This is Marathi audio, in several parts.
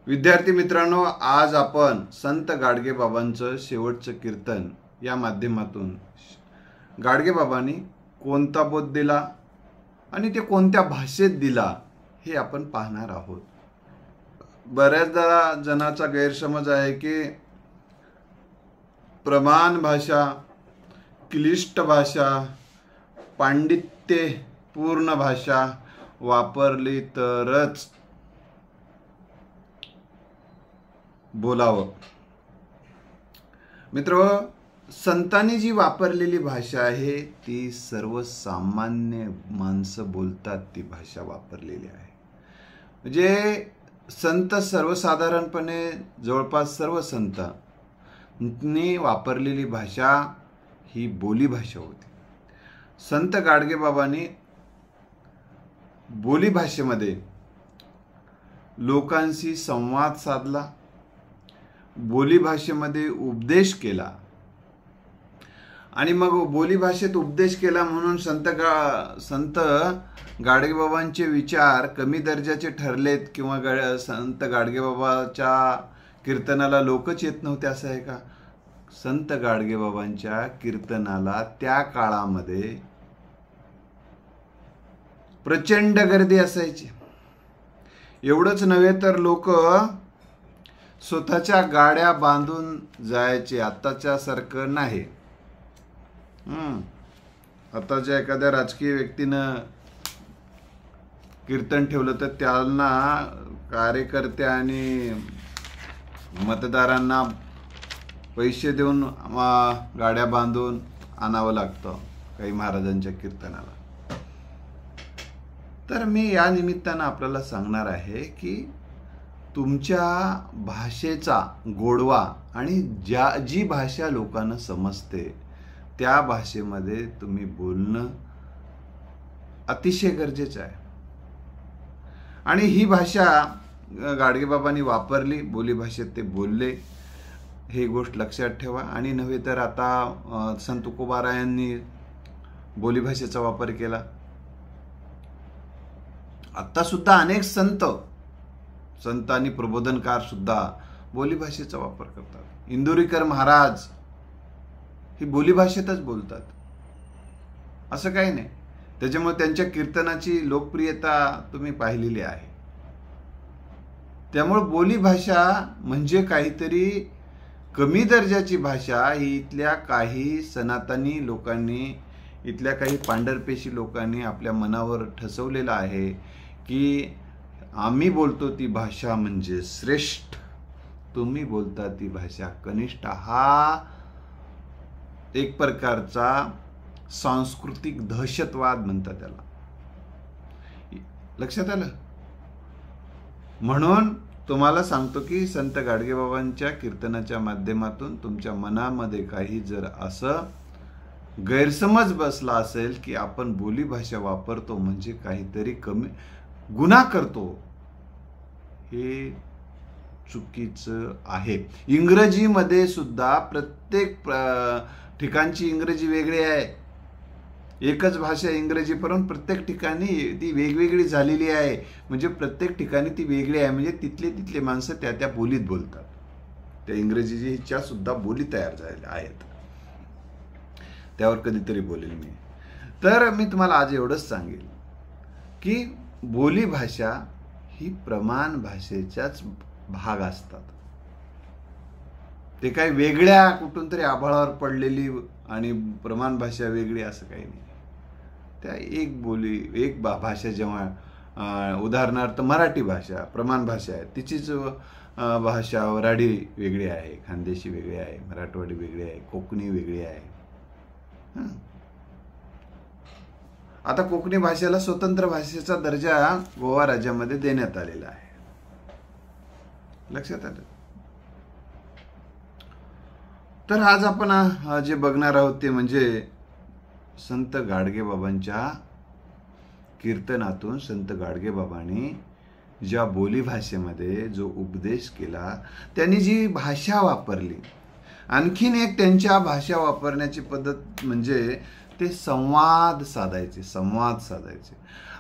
विद्यार्थी मित्रांनो, आज आपण संत गाडगे बाबांचं शेवटचं कीर्तन या माध्यमातून गाडगे बाबांनी कोणता बोध दिला आणि ते कोणत्या भाषेत दिला हे आपण पाहणार आहोत। बऱ्याचदा जनाचा गैरसमज आहे की प्रमाण भाषा, क्लिष्ट भाषा, पांडित्यपूर्ण भाषा वापरली तरच बोलावं। मित्र, संतांनी जी वापरलेली भाषा आहे ती सर्वसामान्य माणसं बोलतात ती भाषा वापरलेली आहे। म्हणजे संत सर्वसाधारणपणे जवळपास सर्व संतांनी वापरलेली भाषा ही बोली भाषा होती। संत गाडगे बाबांनी बोली भाषेमध्ये लोकांशी संवाद साधला, बोली भाषेमध्ये उपदेश केला आणि मग बोली भाषेत उपदेश केला म्हणून संत गाडगे बाबांचे विचार कमी दर्जाचे ठरलेत किंवा संत गाडगे बाबाच्या कीर्तनाला लोकच येत नव्हते असं आहे का? संत गाडगे बाबांच्या कीर्तनाला त्या काळामध्ये प्रचंड गर्दी असायची। एवढंच नव्हे तर लोक स्वतःच्या गाड्या बांधून जायचे, आताच्या सारखं नाही। आताच्या एखाद्या राजकीय व्यक्तीनं कीर्तन ठेवलं तर त्यांना कार्यकर्ते आणि मतदारांना पैसे देऊन गाड्या बांधून आणावं लागतं काही महाराजांच्या कीर्तनाला। तर मी या निमित्तानं आपल्याला सांगणार आहे की तुमच्या भाषेचा गोडवा आणि जी भाषा लोकांना समजते त्या भाषेमध्ये तुम्ही बोलणं अतिशय गरजेचं आहे। आणि ही भाषा गाडगे बाबांनी वापरली, बोली भाषेत ते बोलले, हे गोष्ट लक्षात ठेवा। आणि नव्हे तर आता संत तुकोबारायांनी बोली भाषेचा वापर केला। आता सुद्धा अनेक संत आणि प्रबोधनकार सुद्धा बोली भाषेचा वापर करतात। इंदुरीकर महाराज ही बोली भाषेतच बोलतात, असं काही नाही। त्याच्यामुळे त्यांच्या कीर्तनाची लोकप्रियता तुम्ही पाहिलेली आहे। त्यामुळे बोली भाषा म्हणजे काहीतरी कमी दर्जाची भाषा ही इथल्या काही सनातनी लोकांनी, इथल्या काही पांढरपेशी लोकांनी आपल्या मनावर ठसवलेलं आहे की आम्ही बोलतो ती भाषा म्हणजे श्रेष्ठ, तुम्ही बोलता ती भाषा कनिष्ठ। हा एक प्रकारचा सांस्कृतिक दहशतवाद म्हणतात त्याला, लक्षात आलं? म्हणून तुम्हाला सांगतो की संत गाडगे बाबांच्या कीर्तनाच्या माध्यमातून तुमच्या मनामध्ये काही जर असं गैरसमज बसला असेल की आपण बोली भाषा वापरतो म्हणजे काहीतरी कमी गुन्हा करतो, हे चुकीचं आहे। इंग्रजीमध्ये सुद्धा प्रत्येक ठिकाणची इंग्रजी वेगळी आहे। एकच भाषा इंग्रजी, परंतु प्रत्येक ठिकाणी ती वेगवेगळी झालेली आहे। म्हणजे प्रत्येक ठिकाणी ती वेगळी आहे, म्हणजे तिथले माणसं त्या बोलीत बोलतात। त्या इंग्रजीच्या सुद्धा बोली तयार झालेल्या आहेत, त्यावर कधीतरी बोलेल मी। तर मी तुम्हाला आज एवढंच सांगेल की बोली भाषा ही प्रमाण भाषेच्याच भाग असतात। ते काही वेगळ्या कुठून तरी आभाळावर पडलेली आणि प्रमाण भाषा वेगळी असं काही नाही। त्या एक भाषा जेव्हा उदाहरणार्थ मराठी भाषा प्रमाण भाषा आहे, तिचीच भाषा वऱ्हाडी वेगळी आहे, खानदेशी वेगळी आहे, मराठवाडी वेगळी आहे, कोकणी वेगळी आहे। आता कोकणी भाषेला स्वतंत्र भाषेचा दर्जा गोवा राज्यामध्ये देण्यात आलेला आहे, लक्षात आलं? तर आज आपण जे बघणार आहोत ते म्हणजे संत गाडगे बाबांच्या कीर्तनातून संत गाडगे बाबांनी ज्या बोली भाषेमध्ये जो उपदेश केला, त्यांनी जी भाषा वापरली, आणखीन एक त्यांच्या भाषा वापरण्याची पद्धत म्हणजे ते संवाद साधायचे।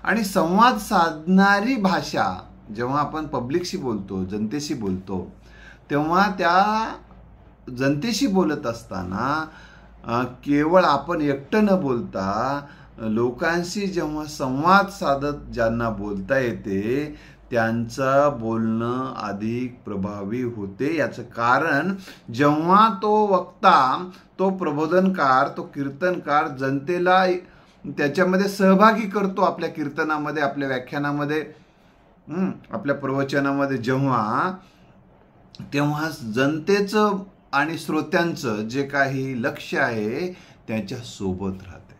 आणि संवाद साधणारी भाषा जेव्हा आपण पब्लिकशी बोलतो, जनतेशी बोलतो, तेव्हा त्या जनतेशी बोलत असताना केवळ आपण एकटं न बोलता लोकांशी जेव्हा संवाद साधत ज्यांना बोलता येते त्यांचं बोलणं अधिक प्रभावी होते. याचं कारण जेव्हा तो वक्ता, तो प्रबोधनकार, तो कीर्तनकार जनतेला त्याच्यामध्ये सहभागी करतो, आपल्या कीर्तनामध्ये, आपल्या व्याख्यानामध्ये, आपल्या प्रवचनामध्ये, तेव्हा जनतेचं आणि श्रोत्यांचं जे काही लक्ष आहे त्याच्या सोबत राहते.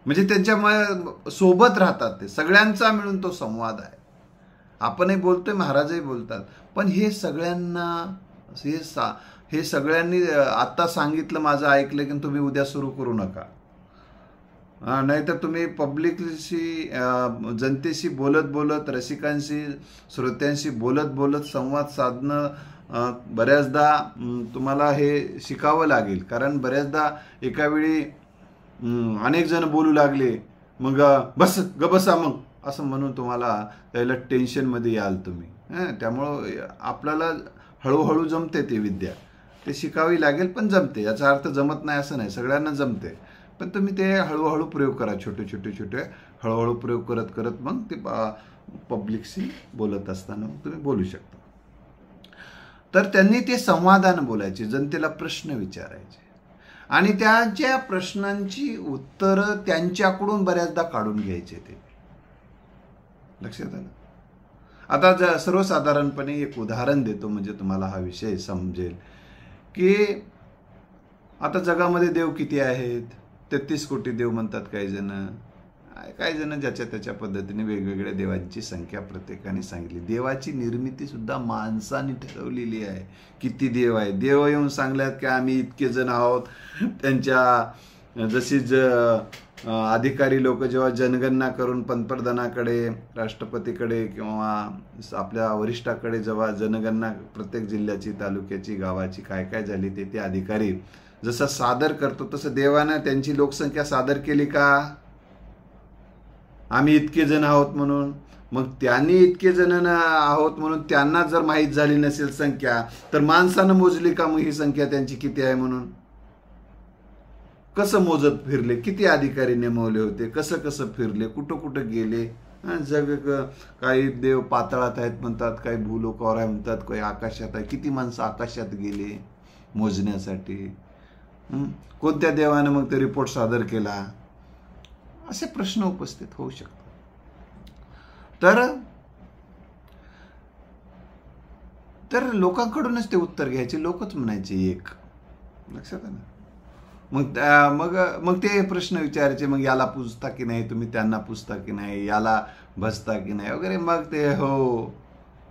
म्हणजे त्यांच्या सोबत राहतात, ते सगळ्यांचा मिळून तो संवाद आहे. आपणही बोलतोय, महाराजही बोलतात, पण हे सगळ्यांना हे सगळ्यांनी आता सांगितलं, माझं ऐकलं की तुम्ही उद्या सुरू करू नका. नाहीतर तुम्ही पब्लिकशी, जनतेशी बोलत बोलत, रसिकांशी, श्रोत्यांशी बोलत बोलत संवाद साधणं बऱ्याचदा तुम्हाला हे शिकावं लागेल. कारण बऱ्याचदा एका वेळी अनेक जण बोलू लागले, मग बसा मग असं म्हणून तुम्हाला त्याला टेन्शनमध्ये याल तुम्ही. त्यामुळं आपल्याला हळूहळू जमते ती विद्या, ते शिकावी लागेल, पण जमते. याचा अर्थ जमत नाही असं नाही, सगळ्यांना जमते. पण तुम्ही ते हळूहळू प्रयोग करा, छोटे हळूहळू प्रयोग करत करत मग ते पब्लिकशी बोलत असताना मग तुम्ही बोलू शकता. तर त्यांनी ते संवादानं बोलायचे, जनतेला प्रश्न विचारायचे आणि त्यांच्या प्रश्नांची उत्तरं त्यांच्याकडून बऱ्याचदा काढून घ्यायचे. ते लक्षात आलं. आता सर्वसाधारणपणे एक उदाहरण देतो म्हणजे तुम्हाला हा विषय समजेल की आता जगामध्ये देव किती आहेत. 33 कोटी देव म्हणतात काही जण ज्याच्या त्याच्या पद्धतीने वेगवेगळ्या देवांची संख्या प्रत्येकाने सांगितली. देवाची निर्मिती सुद्धा माणसाने ठरवलेली आहे. किती देव आहे, देव येऊन सांगल्यात की आम्ही इतके जण आहोत. त्यांच्या जशी अधिकारी लोक जेव्हा जनगणना करून पंतप्रधानाकडे, राष्ट्रपतीकडे किंवा आपल्या वरिष्ठाकडे जेव्हा जनगणना प्रत्येक जिल्ह्याची, तालुक्याची, गावाची काय काय झाली ते अधिकारी जसं सादर करतो, तसं देवानं त्यांची लोकसंख्या सादर केली का, आम्ही इतके जण आहोत म्हणून. मग त्यांनी इतके जण आहोत म्हणून त्यांना जर माहीत झाली नसेल संख्या, तर माणसानं मोजली का मग ही संख्या त्यांची किती आहे म्हणून. कसं मोजत फिरले, किती अधिकारी नेमवले होते, कसं फिरले, कुठं गेले. काही देव पाताळात आहेत म्हणतात, काही भूलोकावर आहे म्हणतात, काही आकाशात आहे. किती माणसं आकाशात गेले मोजण्यासाठी, कोणत्या देवानं मग ते रिपोर्ट सादर केला, असे प्रश्न उपस्थित होऊ शकतात. तर लोकांकडूनच ते उत्तर घ्यायचे, लोकच म्हणायचे एक. लक्षात आलं. मग ते प्रश्न विचारायचे, मग याला पूजता की नाही तुम्ही, त्यांना पूजता की नाही, याला भजता की नाही वगैरे.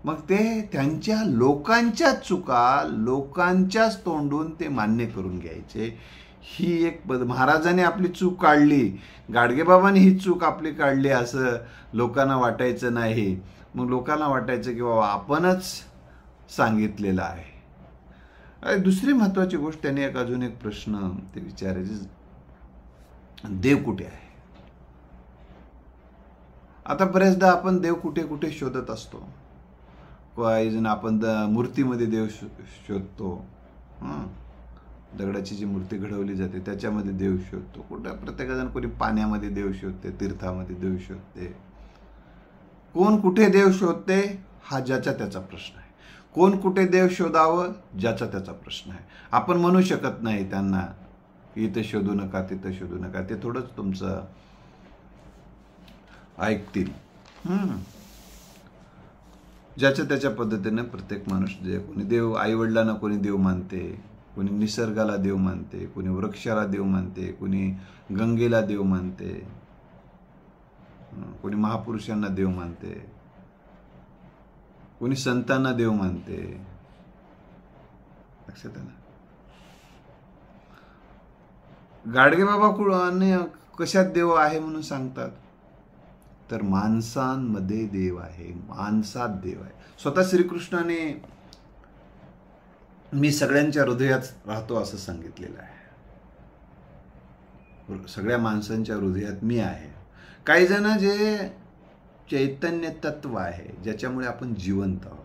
मग ते त्यांच्या लोकांच्या चुका लोकांच्याच तोंडून ते मान्य करून घ्यायचे. ही एक महाराजांनी आपली चूक काढली, गाडगेबाबांनी ही चूक आपली काढली असं लोकांना वाटायचं नाही. मग लोकांना वाटायचं की बाबा आपणच सांगितलेलं आहे. दुसरी महत्वाची गोष्ट, त्याने अजून एक प्रश्न ते विचारायचे, देव कुठे आहे. आता बरेचदा आपण देव कुठे शोधत असतो. काही जण आपण मूर्तीमध्ये देव शोधतो, दगडाची जी मूर्ती घडवली जाते त्याच्यामध्ये देव शोधतो. प्रत्येकजण कोणी पाण्यामध्ये देव शोधते, तीर्थामध्ये देव शोधते. कोण कुठे देव शोधते हा ज्याचा त्याचा प्रश्न आहे. कोण कुठे देव शोधावं ज्याचा त्याचा प्रश्न आहे. आपण म्हणू शकत नाही त्यांना इथं शोधू नका, तिथं शोधू नका. ते थोडंच तुमचं ऐकतील. ज्याच्या त्याच्या पद्धतीने प्रत्येक माणूस कोणी देव, आईवडिलांना कोणी देव मानते, कोणी निसर्गाला देव मानते, कोणी वृक्षाला देव मानते, कोणी गंगेला देव मानते, कोणी महापुरुषांना देव मानते, कोणी संतांना देव मानते. लक्षात आलं. गाडगेबाबा कशात देव आहे म्हणून सांगतात, तर माणसांमध्ये देव आहे, माणसात देव आहे. स्वतः श्रीकृष्णाने मी सगळ्यांच्या हृदयात राहतो असं सांगितलेलं आहे. सगळ्या माणसांच्या हृदयात मी आहे. काही जण जे चैतन्य तत्व आहे ज्याच्यामुळे आपण जिवंत आहोत.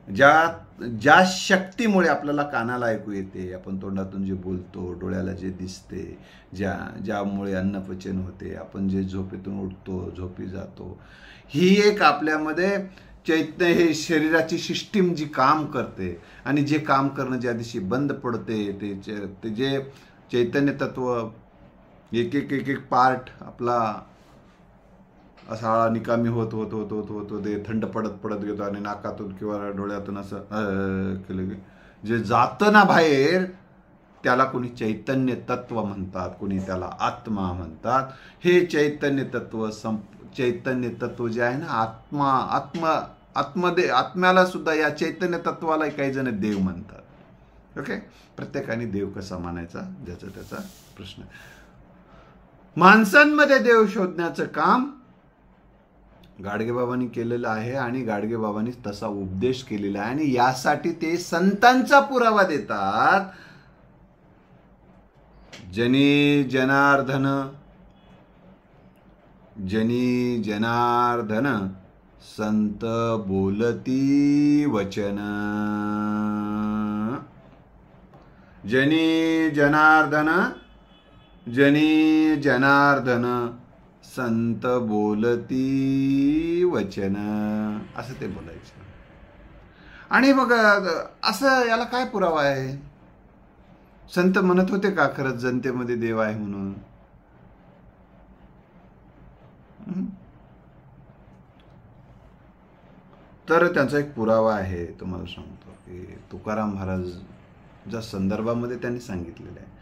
ज्या शक्तीमुळे आपल्याला कानाला ऐकू येते, आपण तोंडातून जे बोलतो, डोळ्याला जे दिसते, ज्यामुळे अन्नपचन होते, आपण जे झोपेतून उठतो, झोपी जातो, ही एक आपल्यामध्ये चैतन्य, हे शरीराची सिस्टीम जी काम करते आणि जे काम करणं ज्या दिवशी बंद पडते ते जे चैतन्य तत्व एक एक एक एक पार्ट आपला असा निकामी होत होत होत होत होत ते थंड पडत घेतो आणि नाकातून किंवा डोळ्यातून असं केलं की जे जातं ना बाहेर, त्याला कोणी चैतन्य तत्व म्हणतात, कोणी त्याला आत्मा म्हणतात. हे चैतन्य तत्व जे आहे ना, आत्म्याला सुद्धा, या चैतन्य तत्वाला काही जण देव म्हणतात. ओके, प्रत्येकाने देव कसा मानायचा ज्याचा त्याचा प्रश्न. माणसांमध्ये देव शोधण्याचं काम गाडगेबाबांनी केलेलं आहे आणि गाडगेबाबांनी तसा उपदेश केलेला आहे आणि यासाठी ते संतांचा पुरावा देतात. जनी जनार्दन संत बोलती वचन. जनी जनार्दन संत बोलती वचन, असं ते बोलायचं. आणि मग असं याला काय पुरावा आहे? संत म्हणत होते का खरंच जनतेमध्ये देव आहे म्हणून? तर त्यांचा एक पुरावा आहे, तुम्हाला सांगतो की तुकाराम महाराज ज्या संदर्भामध्ये त्यांनी सांगितलेलं आहे.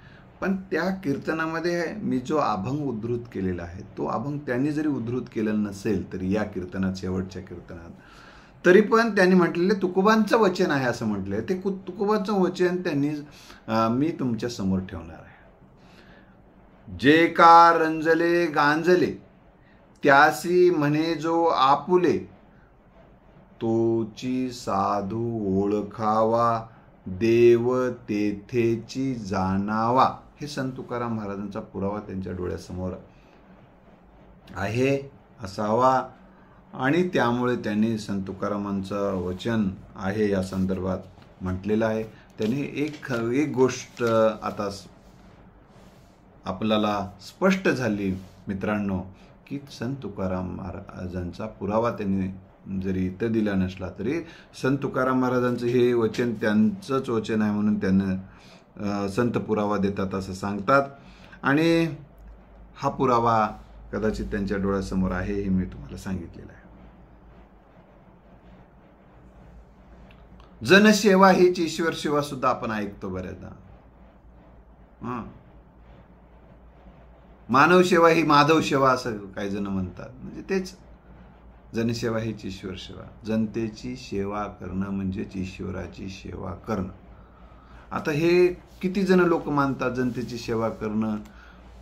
पण त्या कीर्तनामध्ये मी जो अभंग उद्धृत केलेला आहे, तो अभंग त्यांनी जरी उद्धृत केलेला नसेल तरी या कीर्तनात, शेवटच्या कीर्तनात, तरी पण त्यांनी म्हटलेले तुकोबांचं वचन आहे असं म्हटलंय. ते तुकोबांचं वचन त्यांनी मी तुमच्या समोर ठेवणार आहे. जे का रंजले गांजले त्यासी म्हणे जो आपुले, तोची साधू ओळखावा देव तेथेची जाणावा. हे संत तुकाराम महाराजांचा पुरावा त्यांच्या डोळ्यासमोर आहे, असावा. आणि त्यामुळे त्यांनी संत तुकारामांचं वचन आहे या संदर्भात म्हटलेलं आहे. त्यांनी एक गोष्ट आता आपल्याला स्पष्ट झाली मित्रांनो, की संत तुकाराम महाराजांचा पुरावा त्यांनी जरी इथं दिला नसला तरी संत तुकाराम महाराजांचं हे वचन त्यांचंच वचन आहे म्हणून त्यांना संत पुरावा देतात असं सांगतात. आणि हा पुरावा कदाचित त्यांच्या डोळ्यासमोर आहे हे मी तुम्हाला सांगितलेलं आहे. जनसेवा हीच ईश्वर सेवा सुद्धा आपण ऐकतो बऱ्याचदा. मानव सेवा ही माधव सेवा असं काही जण म्हणतात. म्हणजे तेच, जनसेवा हीच ईश्वर सेवा. जनतेची सेवा करणं म्हणजेच ईश्वराची सेवा करणं. आता हे किती जण लोक मानतात जनतेची सेवा करणं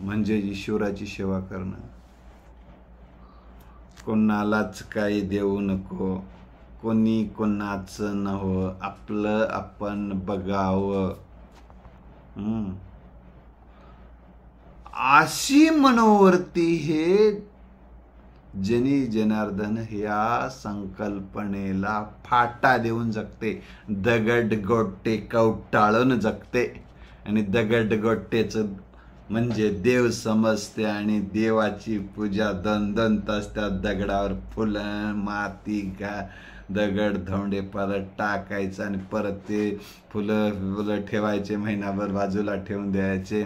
म्हणजे ईश्वराची सेवा करणं. कोणालाच काही देऊ नको, कोणी कोणाचं नव्ह, आपलं आपण बघावं, अशी मनोवृत्ती हे जनी जनार्दन ह्या संकल्पनेला फाटा देऊन जगते. दगडगोटे कवटाळून जगते आणि दगडगोटेचं म्हणजे देव समजते आणि देवाची पूजा दोन तास त्या दगडावर फुलं माती दगड धोंडे परत टाकायचं आणि परत ते फुलं ठेवायचे, महिनाभर बाजूला ठेवून द्यायचे,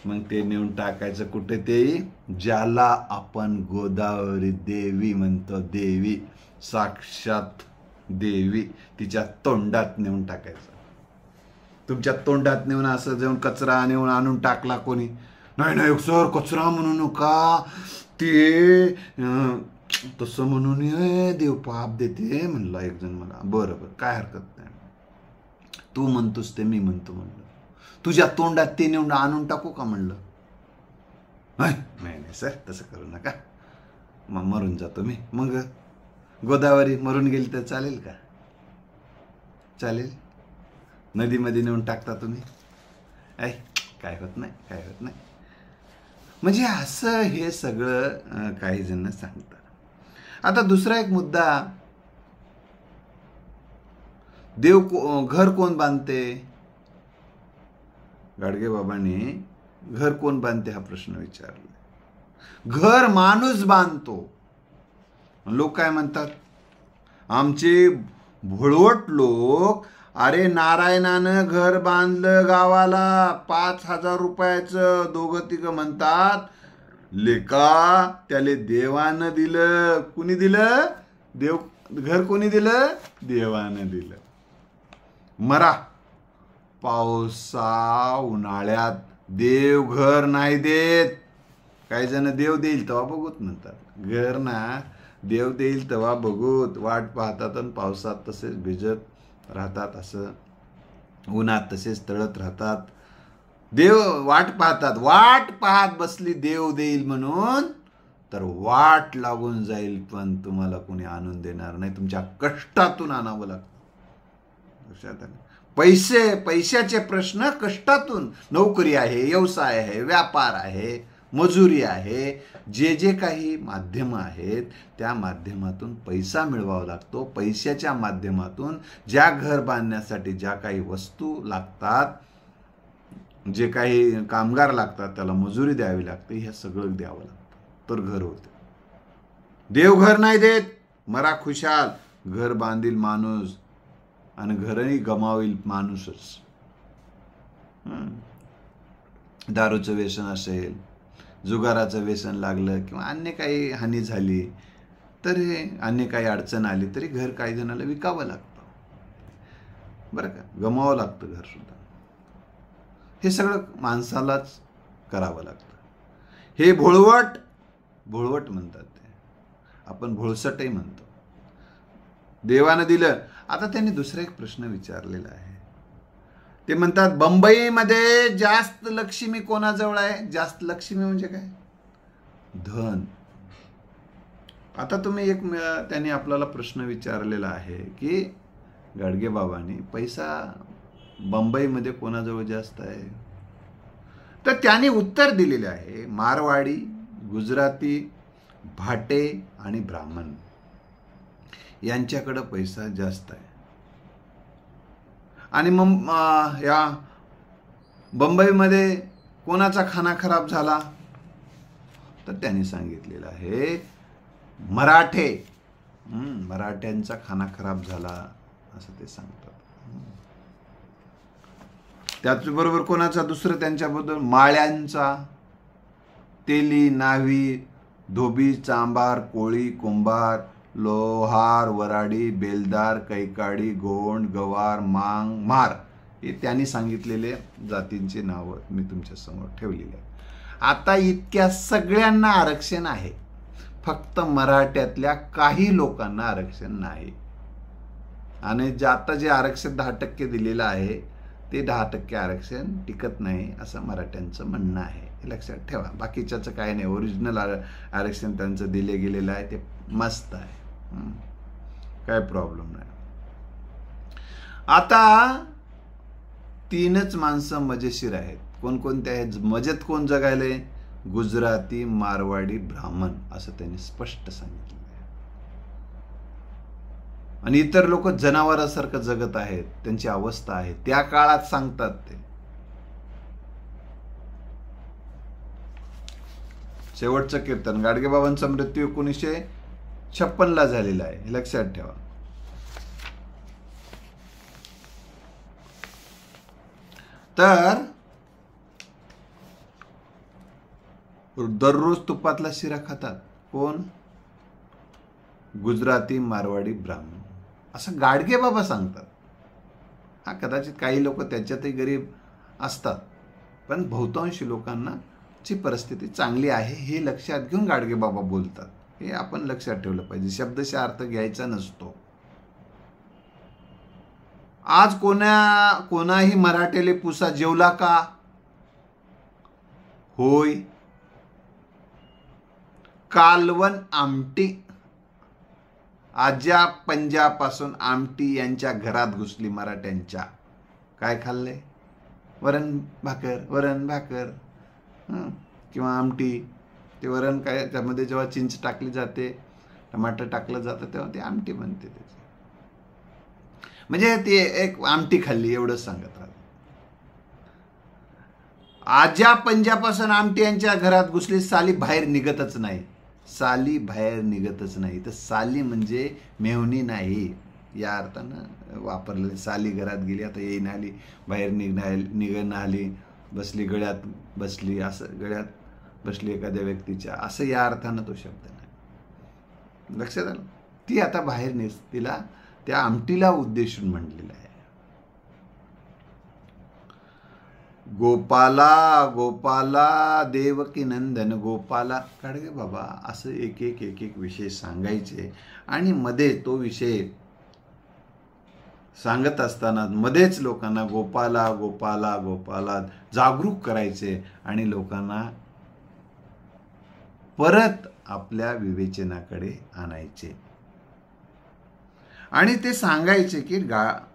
मग ते नेऊन टाकायचं कुठे? ते ज्याला आपण गोदावरी देवी म्हणतो, देवी साक्षात देवी, तिच्या तोंडात नेऊन टाकायचं. तुमच्या तोंडात नेऊन असं जाऊन कचरा नेऊन आणून टाकला कोणी, नाही सर कचरा म्हणू नका, ते तसं म्हणून देव पाप देते म्हणलं एक जण मला. बरोबर, काय हरकत नाही, तू म्हणतोस ते मी म्हणतो म्हणलं, तुझ्या तोंडात ते नेऊन आणून टाकू का म्हणलं? नाही सर तसं करू नका, मग मरून जातो मी. मग गोदावरी मरून गेली तर चालेल का? चालेल? नदीमध्ये नेऊन टाकता तुम्ही, काय होत नाही. म्हणजे असं हे सगळं काही जण सांगतात. आता दुसरा एक मुद्दा, घर कोण बांधते? गाडगे बाबांनी घर कोण बांधते हा प्रश्न विचारला. घर माणूस बांधतो. लोक काय म्हणतात? आमचे भोळवट लोक, अरे नारायणानं घर बांधलं गावाला 5,000 रुपयाचं, दोघं तिघं म्हणतात लेका त्याले देवानं दिलं. कुणी दिलं? घर कोणी दिलं? देवानं दिलं. मरा, पावसा उन्हाळ्यात देव घर नाही देत. काही जण देव देईल तेव्हा बघूत म्हणतात. घर ना देव देईल तेव्हा बघूत वाट पाहतात आणि पावसात तसेच भिजत राहतात, असं उन्हात तसेच तळत राहतात. देव वाट पाहतात, वाट पाहत बसली देव देईल म्हणून, तर वाट लागून जाईल पण तुम्हाला कोणी आणून देणार नाही. तुमच्या कष्टातून आणावं लागतं. लक्षात आलं? पैशाचे प्रश्न कष्टातून. नोकरी आहे, व्यवसाय आहे, व्यापार आहे, मजुरी आहे, जे काही माध्यम आहेत त्या माध्यमातून पैसा मिळवावा लागतो. पैशाच्या माध्यमातून ज्या घर बांधण्यासाठी ज्या काही वस्तू लागतात, जे काही कामगार लागतात, त्याला मजुरी द्यावी लागते, हे सगळं द्यावं लागतं तर घर होते. देव घर नाही देत. मरा खुशाल, घर बांधील माणूस आणि घरही गमावील माणूसच. दारूचं व्यसन असेल, जुगाराचं व्यसन लागलं किंवा अन्य काही हानी झाली, तर हे अन्य काही अडचण आली तरी घर काही जणाला विकावं लागतं, बरं का, गमावं लागतं घर सुद्धा. हे सगळं माणसालाच करावं लागतं. हे भोळवट म्हणतात ते, आपण भोळसटही म्हणतो. देवानं दिलं. आता त्यांनी दुसरा एक प्रश्न विचारलेला आहे. ते म्हणतात बंबईमध्ये जास्त लक्ष्मी कोणाजवळ आहे? जास्त लक्ष्मी म्हणजे काय? धन. आता तुम्ही त्यांनी आपल्याला प्रश्न विचारलेला आहे की गाडगे बाबांनी पैसा बंबईमध्ये कोणाजवळ जास्त आहे? तर त्यांनी उत्तर दिलेले आहे मारवाडी, गुजराती, भाटे आणि ब्राह्मण यांच्याकडे पैसा जास्त आहे. आणि मग या बंबईमध्ये कोणाचा खाना खराब झाला? तर त्यांनी सांगितलेलं आहे मराठ्यांचा खाना खराब झाला असं ते सांगतात. त्याचबरोबर कोणाचा दुसरं त्यांच्याबद्दल माळ्यांचा, तेली, नाव्ही, धोबी, चांभार, कोळी, कुंभार, लोहार, वराडी, बेलदार, कैकाडी, गोंड, गवार, मांग, मार हे त्यांनी सांगितलेले जातींची नावं मी तुमच्या समोर ठेवलेली आहे. आता इतक्या सगळ्यांना आरक्षण आहे, फक्त मराठ्यातल्या काही लोकांना आरक्षण नाही. आणि आता जे आरक्षण 10% दिलेलं आहे ते 10% आरक्षण टिकत नाही असं मराठ्यांचं म्हणणं आहे. हे लक्षात ठेवा. बाकीच्याचं काय नाही, ओरिजिनल आरक्षण त्यांचं दिले गेलेलं आहे ते मस्त आहे, काय प्रॉब्लेम नाही. आता 3च माणसं मजेशीर आहेत. कोणकोणते आहेत मजेत? कोण जगायले? गुजराती, मारवाडी, ब्राह्मण असं त्यांनी स्पष्ट सांगितलं आहे. आणि इतर लोक जनावरासारखं जगत आहेत, त्यांची अवस्था आहे त्या काळात सांगतात ते. शेवटचं कीर्तन, गाडगेबाबांचा मृत्यू 1956 झालेला आहे, हे लक्षात ठेवा. तर दररोज तुपातला शिरा खातात कोण? गुजराती, मारवाडी, ब्राह्मण असं गाडगेबाबा सांगतात. हा, कदाचित काही लोक त्याच्यातही गरीब असतात, पण बहुतांश लोकांना ची परिस्थिती चांगली आहे हे लक्षात घेऊन गाडगेबाबा बोलतात. हे आपण लक्षात ठेवलं पाहिजे. शब्दशः अर्थ घ्यायचा नसतो. आज कोणाही मराठीले पुसा जेवला का? होय. कालवण आमटी, आज्या पंजापासून आमटी यांच्या घरात घुसली मराठ्यांच्या. काय खाल्ले? वरण भाकर. किंवा आमटी, ते वरण काय त्यामध्ये जेव्हा चिंच टाकली जाते, टमाटर टाकलं जातं, तेव्हा ती आमटी बनते त्याची. म्हणजे ती एक आमटी खाल्ली एवढंच सांगत राहतो. आज्या पंजापासून आमटी यांच्या घरात घुसली, साली बाहेर निघतच नाही. साली बाहेर निघतच नाही. तर साली म्हणजे मेहुणी नाही या अर्थानं वापरले. साली घरात गेली, आता येईन आली, बाहेर निघणं आली, बसली गळ्यात बसली, असं गळ्यात बसली एखाद्या व्यक्तीच्या, असं या अर्थानं तो शब्द नाही. लक्षात आलं? ती आता बाहेर तिला त्या आमटीला उद्देशून म्हणलेलं आहे. गोपाला गोपाला देवकी नंदन गोपाला. गाडगे बाबा असं एक एक विषय सांगायचे आणि मध्ये तो विषय सांगत असताना मध्येच लोकांना गोपाला गोपाला गोपाला जागरूक करायचे आणि लोकांना परत आपल्या विवेचनाकडे आणायचे. आणि ते सांगायचे की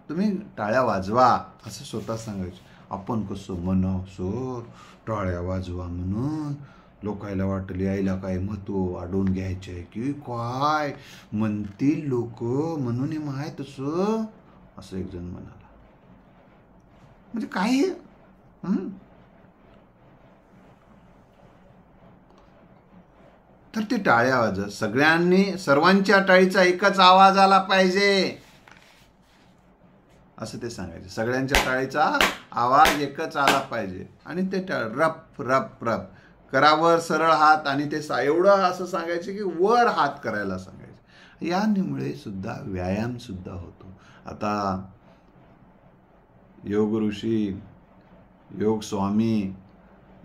तुम्ही टाळ्या वाजवा, असं स्वतः सांगायचे. आपण कसं म्हणावं सर, टाळ्या वाजवा म्हणून, लोकायला वाटलं यायला काय महत्व वाढवून घ्यायचे की काय म्हणतील लोक म्हणून हे माहीत तसं, असं एक जण म्हणाला. म्हणजे काय तर ते टाळ्या वाजत सर्वांच्या टाळीचा एकच आवाज आला पाहिजे, असं ते सांगायचे. सगळ्यांच्या टाळीचा आवाज एकच आला पाहिजे. आणि ते रप रप रप करावर सरळ हात, आणि ते एवढं असं सांगायचे की वर हात करायला सांगायचे. यामुळे सुद्धा व्यायाम सुद्धा होतो. आता योग ऋषी, योग स्वामी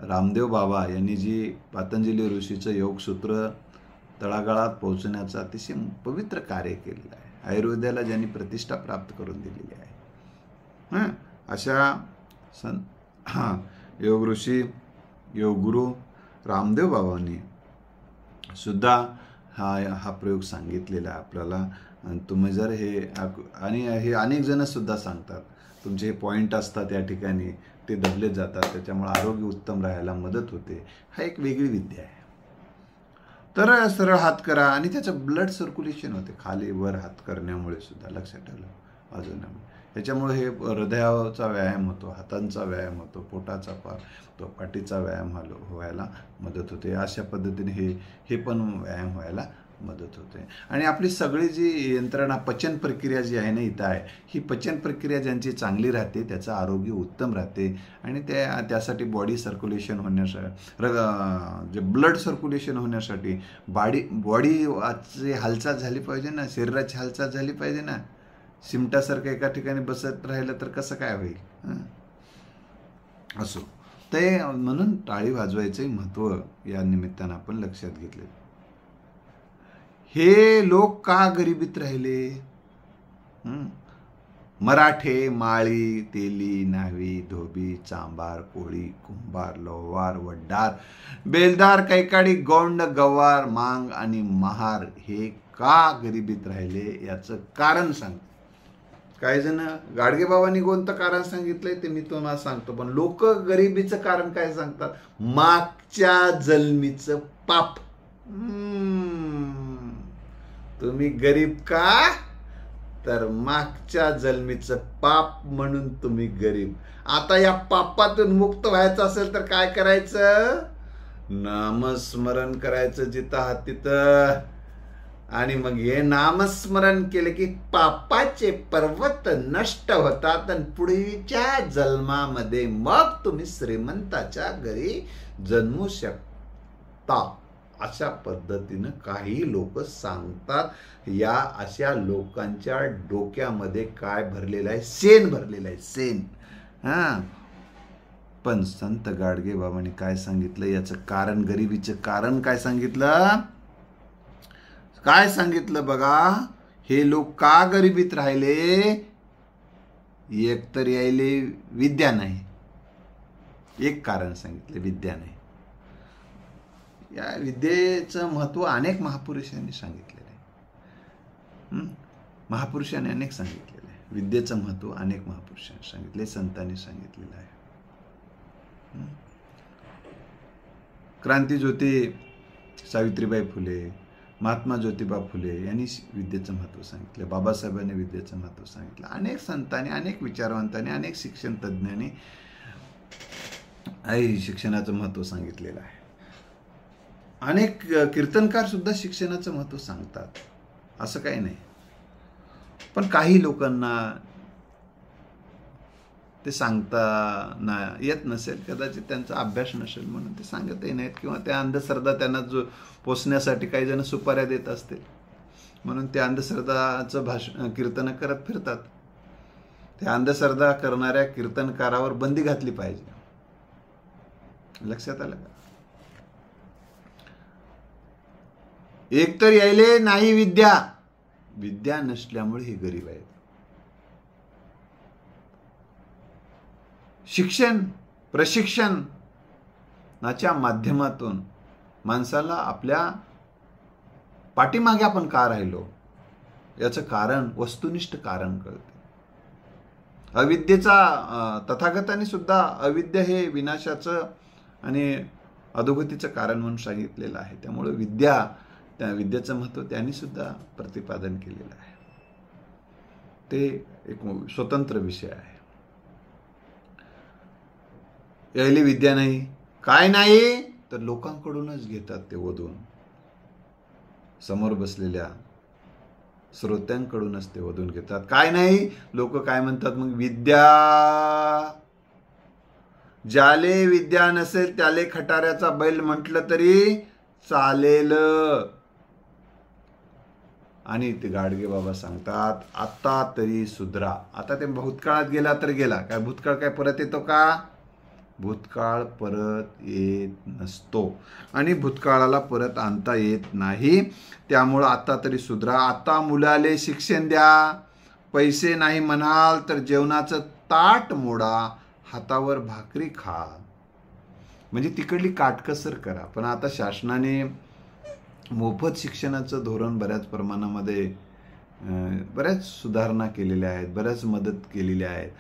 रामदेव बाबा यांनी जी पतंजली ऋषीचं योगसूत्र तळागाळात पोहोचण्याचं अतिशय पवित्र कार्य केलेलं आहे. आयुर्वेदाला ज्यांनी प्रतिष्ठा प्राप्त करून दिलेली आहे. अशा योग ऋषी, योग गुरु रामदेव बाबांनी सुद्धा हा प्रयोग सांगितलेला आहे आपल्याला. तुम्ही जर हे अनेक जण सुद्धा सांगतात, तुमचे हे पॉईंट असतात या ठिकाणी, ते दबले जातात, त्याच्यामुळे आरोग्य उत्तम राहायला मदत होते. हा एक वेगळी विद्या आहे. तर सरळ हात करा आणि त्याचं ब्लड सर्क्युलेशन होते. खाली वर हात करण्यामुळे सुद्धा, लक्षात ठेवलं, वाजवण्यामुळे. त्याच्यामुळे हे हृदयाचा व्यायाम होतो, हातांचा व्यायाम होतो, पोटाचा पाठीचा व्यायाम व्हायला मदत होते. अशा पद्धतीने हे पण व्यायाम व्हायला मदत होते. आणि आपली सगळी जी यंत्रणा, पचन प्रक्रिया जी आहे ना इथं आहे, ही पचन प्रक्रिया ज्यांची चांगली राहते त्याचं आरोग्य उत्तम राहते. आणि त्यासाठी बॉडी सर्क्युलेशन होण्यासाठी, जे ब्लड सर्क्युलेशन होण्यासाठी बॉडीची हालचाल झाली पाहिजे ना, शरीराची हालचाल झाली पाहिजे ना. शिमटासारखं एका ठिकाणी बसत राहिलं तर कसं काय होईल. असो, ते म्हणून टाळी वाजवायचे महत्त्व या निमित्तानं आपण लक्षात घेतले. हे लोक का गरिबीत राहिले? मराठे, माळी, तेली, न्हावी, धोबी, चांबार, कोळी, कुंभार, लोहार, वड्डार, बेलदार, कैकाडी, गौंड, गवार, मांग आणि महार हे का गरिबीत राहिले याचं कारण सांग. काही जण गाडगे बाबांनी कोणतं कारण सांगितलंय ते मी तुम्हाला सांगतो, पण लोक गरिबीचं कारण काय सांगतात? मागच्या जन्मीचं पाप. तुम्ही गरीब का? तर मागच्या जन्मीचं पाप म्हणून तुम्ही गरीब. आता या पापातून मुक्त व्हायचं असेल तर काय करायचं? नामस्मरण करायचं जिथं आहात तिथं. आणि मग हे नामस्मरण केले की पापाचे पर्वत नष्ट होतात आणि पुढच्या जन्मामध्ये मग तुम्ही श्रीमंताच्या घरी जन्मू शकता. अशा पद्धतीनं काही लोक सांगतात. या अशा लोकांच्या डोक्यामध्ये काय भरलेलं आहे? सेन भरलेलं आहे, सेन. पण संत गाडगे बाबांनी काय सांगितलं? याचं कारण, गरिबीचं कारण काय सांगितलं? काय सांगितलं बघा? हे लोक का गरिबीत राहिले? एक तर यायले विद्या नाही. एक कारण सांगितलं, विद्या नाही. या विद्येचं महत्त्व अनेक महापुरुषांनी सांगितलेलं आहे. महापुरुषांनी अनेक सांगितलेलं आहे. विद्येचं महत्त्व अनेक महापुरुषांनी सांगितले, संतांनी सांगितलेलं आहे. क्रांतीज्योती सावित्रीबाई फुले, महात्मा ज्योतिबा फुले यांनी विद्येचं महत्त्व सांगितलं. बाबासाहेबांनी विद्येचं महत्त्व सांगितलं. अनेक संतांनी, अनेक विचारवंतांनी, अनेक शिक्षण तज्ज्ञांनी शिक्षणाचं महत्त्व सांगितलेलं आहे. अनेक कीर्तनकार सुद्धा शिक्षणाचं महत्त्व सांगतात, असं काही नाही. पण काही लोकांना ते सांगता येत नसेल, कदाचित त्यांचा अभ्यास नसेल म्हणून ते सांगतही नाहीत, किंवा त्या अंधश्रद्धा त्यांना जो पोचण्यासाठी काही जण सुपाऱ्या देत असतील म्हणून ते अंधश्रद्धाचं कीर्तन करत फिरतात. त्या अंधश्रद्धा करणाऱ्या कीर्तनकारावर बंदी घातली पाहिजे. लक्षात आलं का? एकतर यायले नाही विद्या, विद्या नसल्यामुळे हे गरीब आहेत. शिक्षण प्रशिक्षणाच्या माध्यमातून माणसाला आपल्या पाठीमागे आपण का राहिलो याचं कारण, वस्तुनिष्ठ कारण कळते. अविद्येचा तथागतांनी सुद्धा अविद्या हे विनाशाचं आणि अधोगतीचं कारण म्हणून सांगितलेलं आहे. त्यामुळे त्या विद्येचं महत्त्व त्यांनी सुद्धा प्रतिपादन केलेलं आहे. ते एक स्वतंत्र विषय आहे. यायली विद्या नाही, काय नाही, तर लोकांकडूनच घेतात ते वधून. समोर बसलेल्या श्रोत्यांकडूनच ते वधून घेतात. काय नाही, लोक काय म्हणतात मग, विद्या ज्याले विद्या नसेल त्याले खटाऱ्याचा बैल म्हटलं तरी चालेल. आणि ते गाडगे बाबा सांगतात, आता तरी सुधरा. आता ते भूतकाळात गेला तर गेला, काय भूतकाळ काय परत येतो का? भूतकाळ परत येत नसतो आणि भूतकाळाला परत आणता येत नाही. त्यामुळं आता तरी सुधरा. आता मुलाले शिक्षण द्या. पैसे नाही म्हणाल तर जेवणाचं ताट मोडा, हातावर भाकरी खा. म्हणजे तिकडली काटकसर करा. पण आता शासनाने मोफत शिक्षणाचं धोरण बऱ्याच प्रमाणामध्ये बऱ्याच सुधारणा केलेल्या आहेत, बऱ्याच मदत केलेल्या आहेत.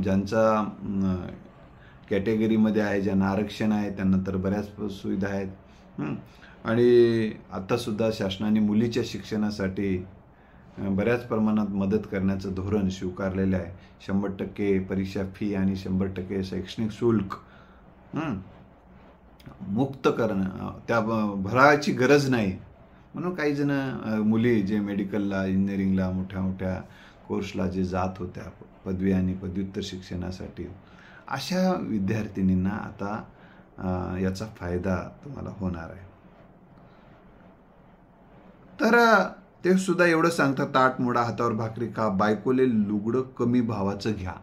ज्यांचा कॅटेगरीमध्ये आहे, ज्यांना आरक्षण आहे त्यांना तर बऱ्याच सुविधा आहेत. आणि आत्तासुद्धा शासनाने मुलीच्या शिक्षणासाठी बऱ्याच प्रमाणात मदत करण्याचं धोरण स्वीकारलेलं आहे. 100% परीक्षा फी आणि 100% शैक्षणिक शुल्क मुक्त करणं, त्या भराची गरज नाही म्हणून काही जण मुली जे मेडिकलला, इंजिनिअरिंगला, मोठ्या मोठ्या कोर्सला जे जात होत्या पदवी आणि पदव्युत्तर शिक्षणासाठी, अशा विद्यार्थिनींना आता याचा फायदा तुम्हाला होणार आहे. तर ते सुद्धा एवढं सांगतात, ताट मोडा, हातावर भाकरी खा, बायकोले लुगडं कमी भावाचं घ्या.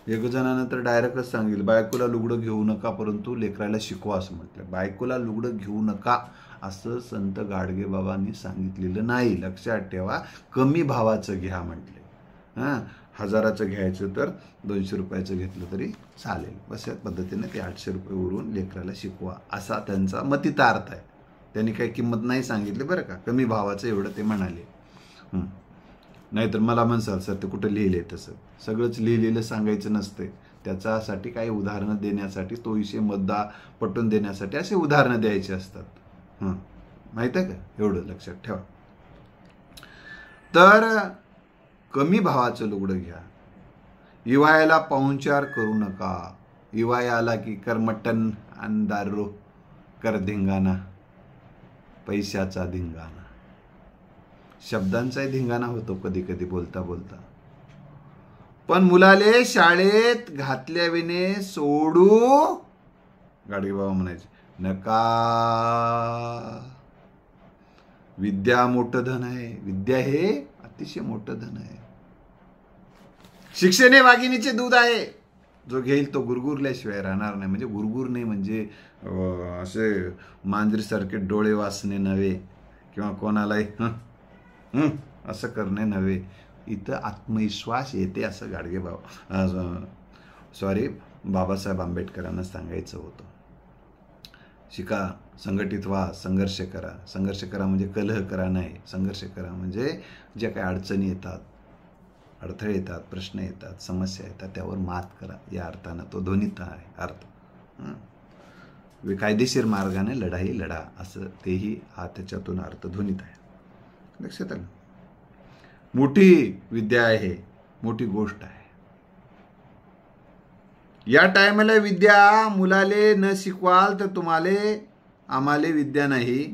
एक जणांना तर डायरेक्टच सांगितलं, बायकोला लुगडं घेऊ नका परंतु लेकराला शिकवा असं म्हटलं. बायकोला लुगडं घेऊ नका असं संत गाडगे बाबांनी सांगितलेलं नाही. लक्षात ठेवा, कमी भावाचं घ्या म्हटले. 1000चं घ्यायचं तर 200 रुपयाचं घेतलं तरी चालेल. बस या पद्धतीने ते 800 रुपये उरून लेकराला शिकवा असा त्यांचा मतितार्थ आहे. त्यांनी काही किंमत नाही सांगितली बरं का, कमी भावाचं एवढं ते म्हणाले. नाहीतर मला म्हणसाल सर ते कुठं लिहिले, तसं सगळंच लिहिलेलं सांगायचं नसते. त्याच्यासाठी काही उदाहरणं देण्यासाठी, तो विषय मुद्दा पटवून देण्यासाठी असे उदाहरणं द्यायचे असतात. माहित आहे का? एवढं लक्षात ठेवा. तर कमी भावाचं लुगडं घ्या. इवायाला पाहुणचार करू नका. इवाया आला की कर मटन आणि दारू, कर धिंगाणा, पैशाचा धिंगाणा. शब्दांचाही धिंगाणा होतो कधी कधी बोलता बोलता. पण मुलाले शाळेत घातल्याविने सोडू, गाडगे बाबा म्हणायचे, नका. विद्या मोठं धन आहे. विद्या हे अतिशय मोठं धन आहे. शिक्षण हे वाघिणीचे दूध आहे. जो घेईल तो गुरगुरल्याशिवाय राहणार नाही. म्हणजे गुरगुरणे म्हणजे असे मांजरीसारखे डोळे वाचणे नव्हे, किंवा कोणालाही असं करणे नव्हे. इथं आत्मविश्वास येते असं गाडगे बाबासाहेब आंबेडकरांना सांगायचं होतं. शिका, संघटित व्हा, संघर्ष करा. संघर्ष करा म्हणजे कलह करा नाही. संघर्ष करा म्हणजे ज्या काही अडचणी येतात, अडथळे येतात, प्रश्न येतात, समस्या येतात, त्यावर मात करा. या अर्थानं तो ध्वनित आहे अर्थ. कायदेशीर मार्गाने लढाई लढा, असं तेही हा त्याच्यातून अर्थध्वनित आहे. लक्षात आलं. मोठी विद्या आहे, मोठी गोष्ट आहे. या टायमाला विद्या मुलाले न शिकवाल तर आम्हाले विद्या नाही.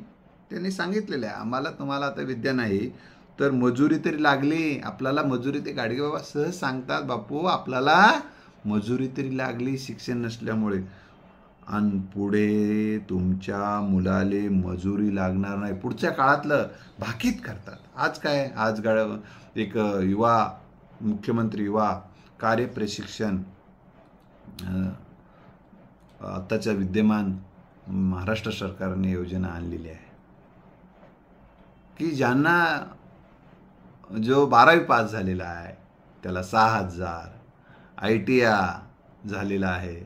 त्यांनी सांगितलेलं आहे, आम्हाला तुम्हाला आता विद्या नाही तर मजुरी तरी लागली. आपल्याला मजुरी, ते गाडगे बाबा सहज सांगतात, बापू आपल्याला मजुरी तरी लागली शिक्षण नसल्यामुळे. आणि पुढे तुमच्या मुलाले मजुरी लागणार नाही. पुढच्या काळातलं भाकीत करतात. आज काय, आज एक युवा मुख्यमंत्री युवा कार्य प्रशिक्षण आत्ताच्या विद्यमान महाराष्ट्र सरकारने योजना आणलेली आहे की ज्यांना जो 12वी पास झालेला आहे त्याला 6,000, ITI झालेला आहे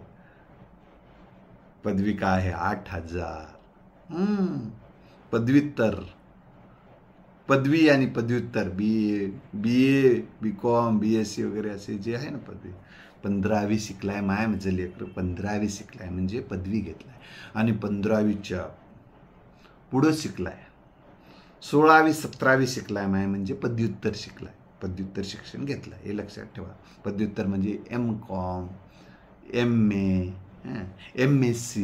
पदविका आहे 8,000, पदव्युत्तर, पदवी आणि पदव्युत्तर BA BCom BSc वगैरे असे जे आहे ना पदवी, 15वी शिकलाय माय म्हणजे लेकर, 15वी शिकलाय म्हणजे पदवी घेतलाय. आणि 15वीच्या पुढं शिकलाय, 16वी 17वी शिकलाय माय म्हणजे पदव्युत्तर शिकलाय, पदव्युत्तर शिक्षण घेतलं. हे लक्षात ठेवा. पदव्युत्तर म्हणजे MCom, MA, MSc,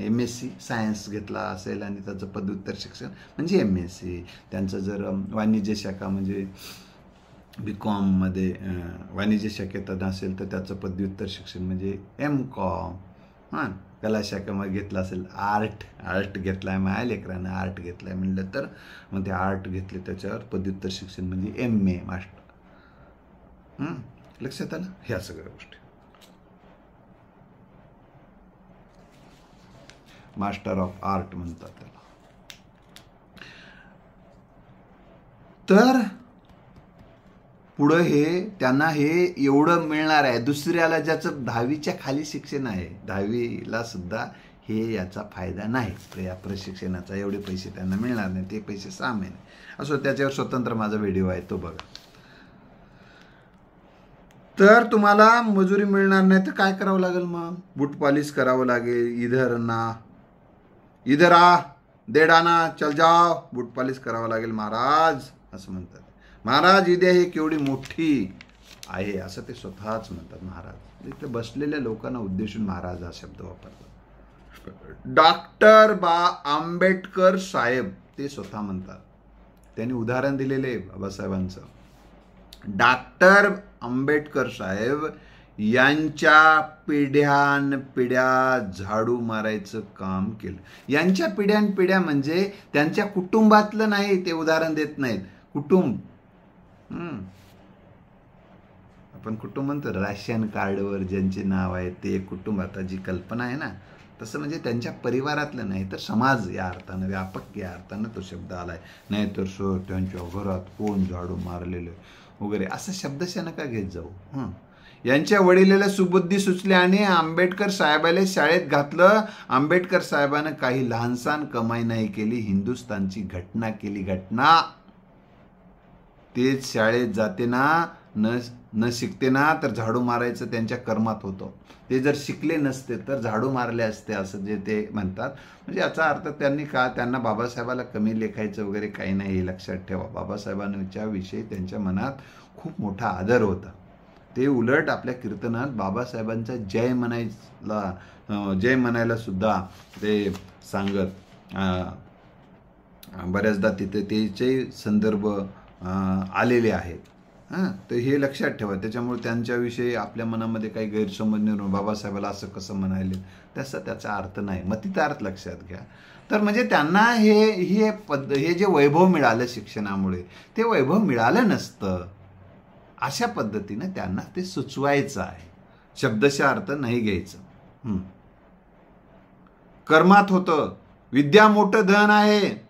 MSc science घेतला असेल आणि त्याचं पदव्युत्तर शिक्षण म्हणजे MSc. त्यांचं जर वाणिज्य शाखा म्हणजे BCom मध्ये वाणिज्य शाखेत असेल तर त्याचं पदव्युत्तर शिक्षण म्हणजे MCom. कला शाखेमध्ये घेतला असेल आर्ट घेतलाय माझ्या लेकरानं, आर्ट घेतलाय म्हणलं तर मग ते आर्ट घेतले त्याच्यावर पदव्युत्तर शिक्षण म्हणजे MA मास्टर. लक्षात आलं. ह्या सगळ्या गोष्टी मास्टर ऑफ आर्ट म्हणतात त्याला. तर पुढं त्यांना हे एवढं मिळणार आहे. दुसऱ्याला ज्याचं 10वीच्या खाली शिक्षण आहे, 10वीला सुद्धा हे याचा फायदा नाही. या प्रशिक्षणाचा एवढे पैसे त्यांना मिळणार नाही. ते पैसे 6 महिने असो, त्याच्यावर स्वतंत्र माझा व्हिडिओ आहे, तो बघा. तर तुम्हाला मजुरी मिळणार नाही तर काय करावं लागेल मग? बूट पॉलिश करावं लागेल. इधर आ देडाना चल जाओ, बूट पॉलिश करावं लागेल महाराज असं म्हणतात. महाराज विद्या ही केवढी मोठी आहे असं ते स्वतःच म्हणतात महाराज. इथे बसलेल्या लोकांना उद्देशून महाराज हा शब्द वापरतात. डॉक्टर आंबेडकर साहेब ते स्वतः म्हणतात. त्यांनी उदाहरण दिलेले बाबासाहेबांचं. डॉक्टर आंबेडकर साहेब यांच्या पिढ्या झाडू मारायचं काम केलं. यांच्या पिढ्या म्हणजे त्यांच्या कुटुंबातलं नाही, ते उदाहरण देत नाहीत. कुटुंब, आपण कुटुंब म्हणतो, राशन कार्डवर ज्यांचे नाव आहे ते कुटुंब. आता जी कल्पना आहे ना तसं म्हणजे त्यांच्या परिवारातलं नाही तर समाज या अर्थानं, व्यापक या अर्थानं तो शब्द आलाय. नाहीतर सर त्यांच्या घरात कोण झाडू मारलेलं वगैरे असं शब्दशः नका घेत जाऊ. यांच्या वडिलाला सुबुद्धी सुचली आणि आंबेडकर साहेबाला शाळेत घातलं. आंबेडकर साहेबानं काही लहानसहान कमाई नाही केली, हिंदुस्थानची घटना केली. घटना तेच शाळेत जाते ना, न शिकते ना तर झाडू मारायचं त्यांच्या कर्मात होतं. ते जर शिकले नसते तर झाडू मारले असते असं जे ते म्हणतात. म्हणजे याचा अर्थ त्यांना बाबासाहेबाला कमी लेखायचं वगैरे काही नाही, हे लक्षात ठेवा. बाबासाहेबांच्या विषयी त्यांच्या मनात खूप मोठा आदर होता. ते उलट आपल्या कीर्तनात बाबासाहेबांचा जय म्हणायला सुद्धा ते सांगत. बऱ्याचदा तिथे त्याचे संदर्भ आलेले आहेत. तर हे लक्षात ठेवा. त्याच्यामुळे त्यांच्याविषयी आपल्या मनामध्ये काही गैरसमज निर्माण, बाबासाहेबाला असं कसं म्हणायले, त्याचा अर्थ नाही. मतिता अर्थ लक्षात घ्या. तर म्हणजे त्यांना हे जे वैभव मिळालं शिक्षणामुळे, ते वैभव मिळालं नसतं. अशा पद्धतीने त्यांना ते सुचवायचं आहे, शब्दशः अर्थ नाही घ्यायचं. कर्मात होतं. विद्या मोठं धन आहे.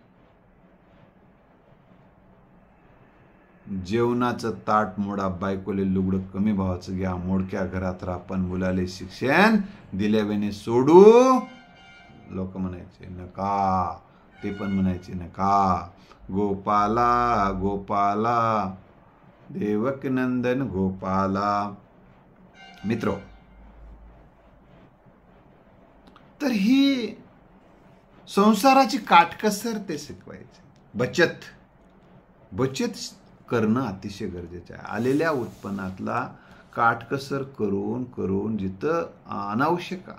जेवणाचं ताट मोडा, बायकोले लुगडं कमी भावाचं घ्या, मोडक्या घरात राहा पण मुलाले शिक्षण दिल्यावेने सोडू. लोक म्हणायचे नका, ते पण म्हणायचे नका. गोपाला गोपाला देवक नंदन गोपाला. मित्र, तर ही संसाराची काटकसर ते शिकवायचे. बचत करणं अतिशय गरजेचं आहे. आलेल्या उत्पन्नातला काटकसर करून जिथं अनावश्यक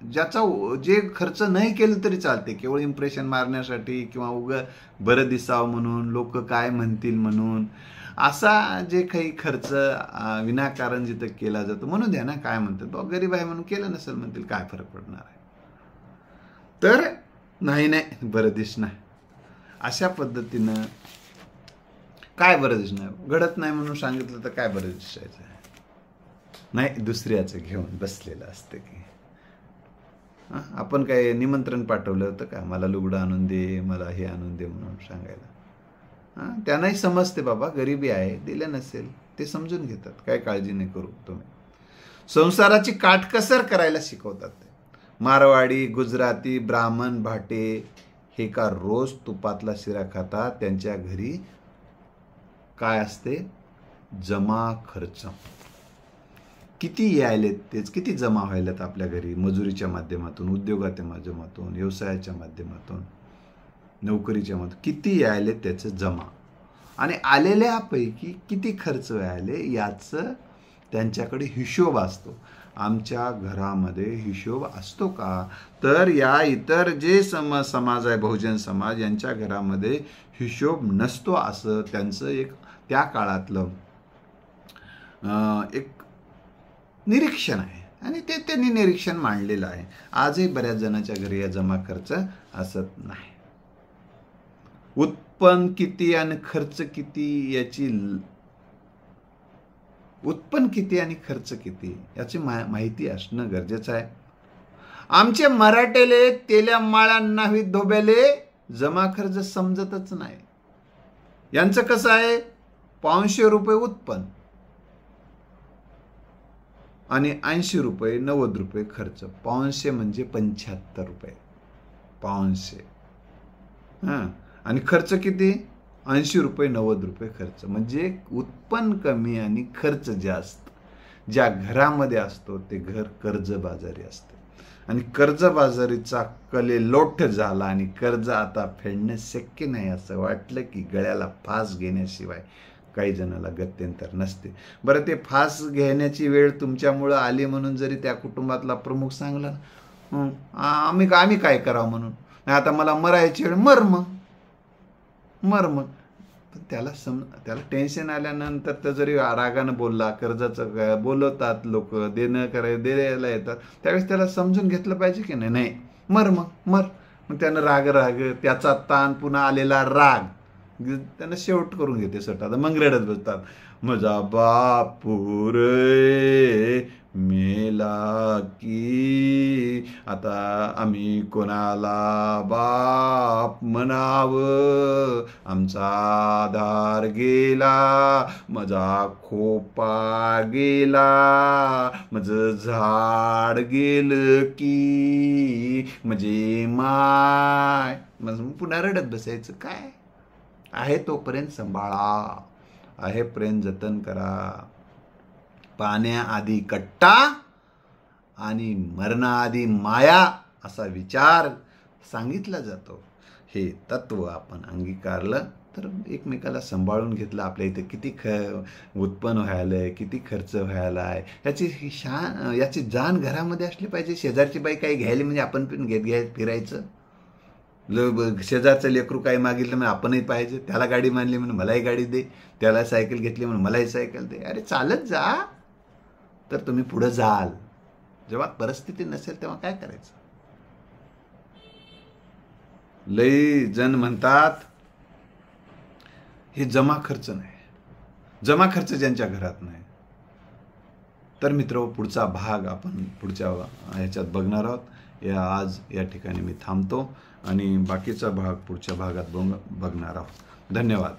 ज्याचा जे खर्च नाही केलं तरी चालते, केवळ इम्प्रेशन मारण्यासाठी किंवा बरं दिसावं म्हणून, लोक काय म्हणतील म्हणून, असा जे काही खर्च विनाकारण जिथं केला जातो, म्हणून द्या ना, काय म्हणतात तो गरीब आहे म्हणून केलं नसेल म्हणतील, काय फरक पडणार आहे. तर नाही बरं दिसणार, अशा पद्धतीनं काय बरं दिसणार, घडत नाही म्हणून सांगितलं तर काय बरं दिसायचं आहे. नाही, दुसऱ्याचं घेऊन बसलेलं असतं की आपण काय निमंत्रण पाठवलं होतं का, मला लुगडं आणून दे, मला हे आणून दे म्हणून सांगायला. त्यांनाही समजते बाबा गरिबी आहे, दिलं नसेल, ते समजून घेतात, काय काळजी नाही करू तुम्ही. संसाराची काटकसर करायला शिकवतात. मारवाडी, गुजराती, ब्राह्मण, भाटे हे का रोज तुपातला शिरा खातात. त्यांच्या घरी काय असते, जमा खर्च किती यायलेत, तेच किती जमा व्हायलेत आपल्या घरी, मजुरीच्या माध्यमातून, उद्योगाच्या माध्यमातून, व्यवसायाच्या माध्यमातून, नोकरीच्या माध्यमातून किती यायले त्याचं जमा, आणि आलेल्यापैकी किती खर्च व्हायले याचं त्यांच्याकडे हिशोब असतो. आमच्या घरामध्ये हिशोब असतो का, तर या इतर जे समाज आहे, बहुजन समाज, यांच्या घरामध्ये हिशोब नसतो, असं त्यांचं एक त्या काळातलं एक निरीक्षण आहे, आणि ते त्यांनी निरीक्षण मांडलेलं आहे. आजही बऱ्याच जणांच्या घरी या जमा खर्च असत नाही. उत्पन्न किती आणि खर्च किती याची, उत्पन्न किती आणि खर्च किती याची माहिती असणं गरजेचं आहे. आमचे मराठेले तेल्या माळ्यांना धोब्याले जमा खर्च समजतच नाही. यांचं कसं आहे, 500 रुपये उत्पन्न आणि 80 रुपये 90 रुपये खर्च. 500 म्हणजे 75 रुपये 500. आणि खर्च किती, 80 रुपये 90 रुपये खर्च. म्हणजे उत्पन्न कमी आणि खर्च जास्त. ज्या घरामध्ये असतो ते घर कर्जबाजारी असते, आणि कर्जबाजारीचा कलेलोट झाला आणि कर्ज आता फेडणं शक्य नाही असं वाटलं की गळ्याला फास घेण्याशिवाय काही जणाला गत्यंतर नसते. बरं, ते फास घेण्याची वेळ तुमच्यामुळं आली म्हणून जरी त्या कुटुंबातला प्रमुख सांगला, आम्ही काय करावं म्हणून, नाही आता मला मरायची वेळ, मर मग. पण त्याला टेन्शन आल्यानंतर तर जरी रागानं बोलला, कर्जाचं बोलवतात लोक, द्यायला येतात, त्यावेळेस त्याला समजून घेतलं पाहिजे की नाही, मर. मग त्यानं राग त्याचा ताण, पुन्हा आलेला राग त्यांना शेवट करून घेते सटात, मग रडत बसतात, माझा बापू रे मेला की, आता आम्ही कोणाला बाप म्हणावं, आमचा आधार गेला, माझा खोपा गेला, माझं झाड गेलं की, म्हणजे माय, मग पुन्हा रडत बसायचं. काय आहे तोपर्यंत सांभाळा, आहेपर्यंत जतन करा. पाण्याआधी कट्टा आणि मरणाआधी माया असा विचार सांगितला जातो. हे तत्व आपण अंगीकारलं तर एकमेकाला सांभाळून घेतलं. आपल्या इथे किती उत्पन्न व्हायलंय, किती खर्च व्हायलाय याची जाण घरामध्ये असली पाहिजे. शेजारची बाई काही घ्यायली म्हणजे आपण पण घेत फिरायचं. शेजारचं लेकरू काही मागितलं म्हणजे आपणही पाहिजे. त्याला गाडी मानली म्हणून मलाही गाडी दे, त्याला सायकल घेतली म्हणून मलाही सायकल दे. अरे चालत जा तर तुम्ही पुढे जाल. जेव्हा परिस्थिती नसेल तेव्हा काय करायचं. लई जण म्हणतात हे जमा खर्च नाही, जमा खर्च ज्यांच्या घरात नाही. तर मित्र, पुढचा भाग आपण पुढच्या ह्याच्यात बघणार आहोत. आज या ठिकाणी मी थांबतो आणि बाकीचा भाग पुढच्या भागात बघणार आहोत. धन्यवाद.